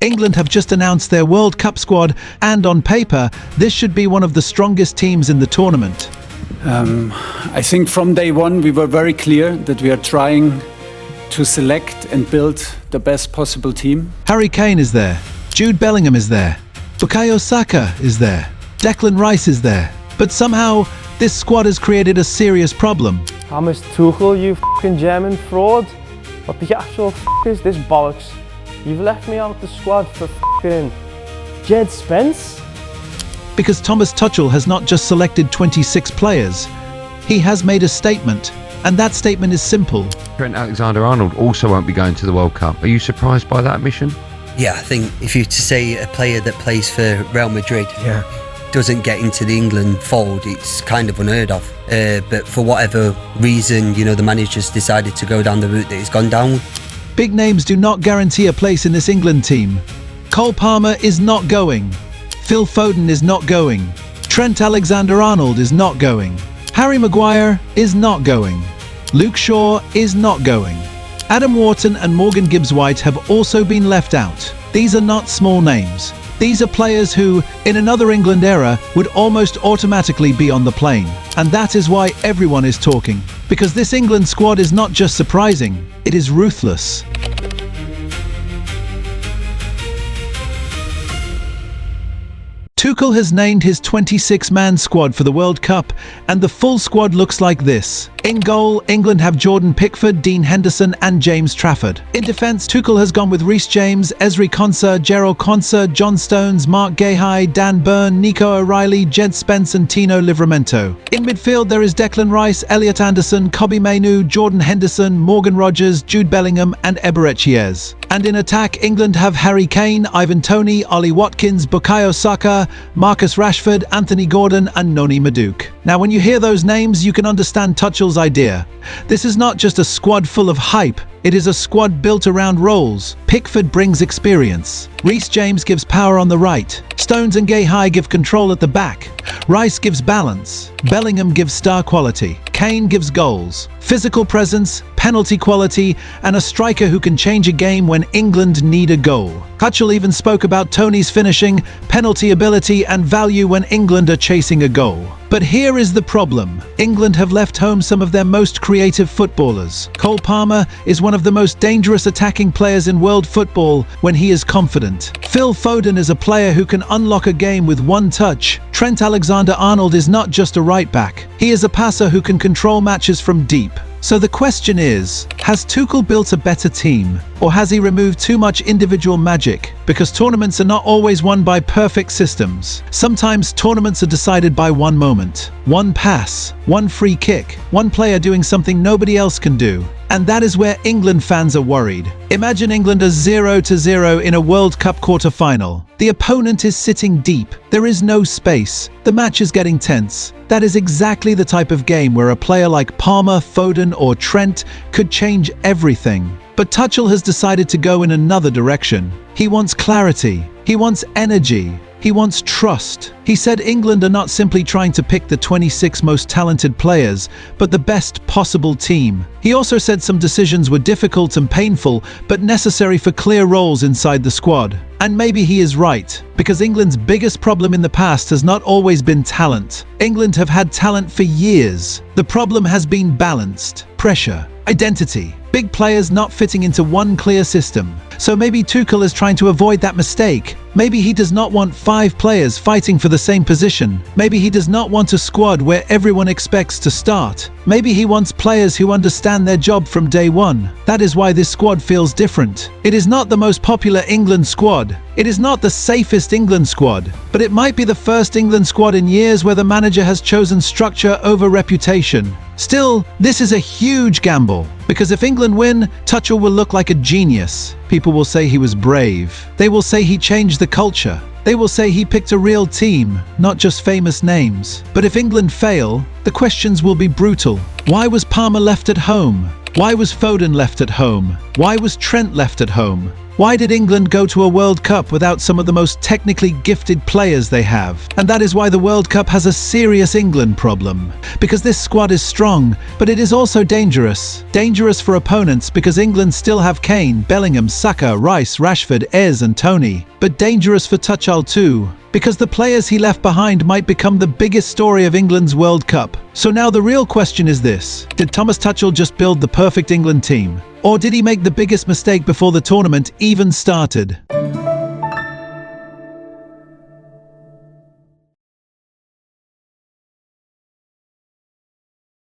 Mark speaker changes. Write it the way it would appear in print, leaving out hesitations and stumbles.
Speaker 1: England have just announced their World Cup squad, and on paper, this should be one of the strongest teams in the tournament.
Speaker 2: I think from day one we were very clear that we are trying to select and build the best possible team.
Speaker 1: Harry Kane is there, Jude Bellingham is there, Bukayo Saka is there, Declan Rice is there. But somehow, this squad has created a serious problem.
Speaker 3: Thomas Tuchel, you f***ing German fraud. What the actual f*** is this bollocks? You've left me out the squad for f***ing Djed Spence?
Speaker 1: Because Thomas Tuchel has not just selected 26 players, he has made a statement, and that statement is simple.
Speaker 4: Trent Alexander-Arnold also won't be going to the World Cup. Are you surprised by that admission?
Speaker 5: Yeah, I think if you to say a player that plays for Real Madrid doesn't get into the England fold, it's kind of unheard of. But for whatever reason, you know, the manager's decided to go down the route that he's gone down.
Speaker 1: Big names do not guarantee a place in this England team. Cole Palmer is not going. Phil Foden is not going. Trent Alexander-Arnold is not going. Harry Maguire is not going. Luke Shaw is not going. Adam Wharton and Morgan Gibbs-White have also been left out. These are not small names. These are players who, in another England era, would almost automatically be on the plane. And that is why everyone is talking. Because this England squad is not just surprising, it is ruthless. Tuchel has named his 26-man squad for the World Cup, and the full squad looks like this. In goal, England have Jordan Pickford, Dean Henderson and James Trafford. In defence, Tuchel has gone with Reece James, Quansah, Jarell, Quansah, John Stones, Mark Gahey, Dan Burn, Nico O'Reilly, Djed Spence and Tino Livramento. In midfield, there is Declan Rice, Elliot Anderson, Kobbie Mainoo, Jordan Henderson, Morgan Rogers, Jude Bellingham and Eberechi Eze. And in attack, England have Harry Kane, Ivan Toney, Ollie Watkins, Bukayo Saka, Marcus Rashford, Anthony Gordon and Noni Madueke. Now when you hear those names, you can understand Tuchel's idea. This is not just a squad full of hype, it is a squad built around roles. Pickford brings experience. Reece James gives power on the right. Stones and Gahey give control at the back. Rice gives balance. Bellingham gives star quality. Kane gives goals, physical presence, penalty quality, and a striker who can change a game when England need a goal. Tuchel even spoke about Toney's finishing, penalty ability, and value when England are chasing a goal. But here is the problem. England have left home some of their most creative footballers. Cole Palmer is one of the most dangerous attacking players in world football when he is confident. Phil Foden is a player who can unlock a game with one touch. Trent Alexander-Arnold is not just a right back. He is a passer who can control matches from deep. So the question is, has Tuchel built a better team? Or has he removed too much individual magic? Because tournaments are not always won by perfect systems. Sometimes tournaments are decided by one moment, one pass, one free kick, one player doing something nobody else can do. And that is where England fans are worried. Imagine England as 0-0 in a World Cup quarter-final. The opponent is sitting deep. There is no space. The match is getting tense. That is exactly the type of game where a player like Palmer, Foden or Trent could change everything. But Tuchel has decided to go in another direction. He wants clarity. He wants energy. He wants trust. He said England are not simply trying to pick the 26 most talented players, but the best possible team. He also said some decisions were difficult and painful, but necessary for clear roles inside the squad. And maybe he is right, because England's biggest problem in the past has not always been talent. England have had talent for years. The problem has been balanced, pressure, identity, big players not fitting into one clear system. So maybe Tuchel is trying to avoid that mistake. Maybe he does not want 5 players fighting for the same position. Maybe he does not want a squad where everyone expects to start. Maybe he wants players who understand their job from day one. That is why this squad feels different. It is not the most popular England squad. It is not the safest England squad. But it might be the first England squad in years where the manager has chosen structure over reputation. Still, this is a huge gamble. Because if England win, Tuchel will look like a genius. People will say he was brave. They will say he changed the culture. They will say he picked a real team, not just famous names. But if England fail, the questions will be brutal. Why was Palmer left at home? Why was Foden left at home? Why was Trent left at home? Why did England go to a World Cup without some of the most technically gifted players they have? And that is why the World Cup has a serious England problem. Because this squad is strong, but it is also dangerous. Dangerous for opponents because England still have Kane, Bellingham, Saka, Rice, Rashford, Eze and Toney. But dangerous for Tuchel too, because the players he left behind might become the biggest story of England's World Cup. So now the real question is this: did Thomas Tuchel just build the perfect England team? Or did he make the biggest mistake before the tournament even started?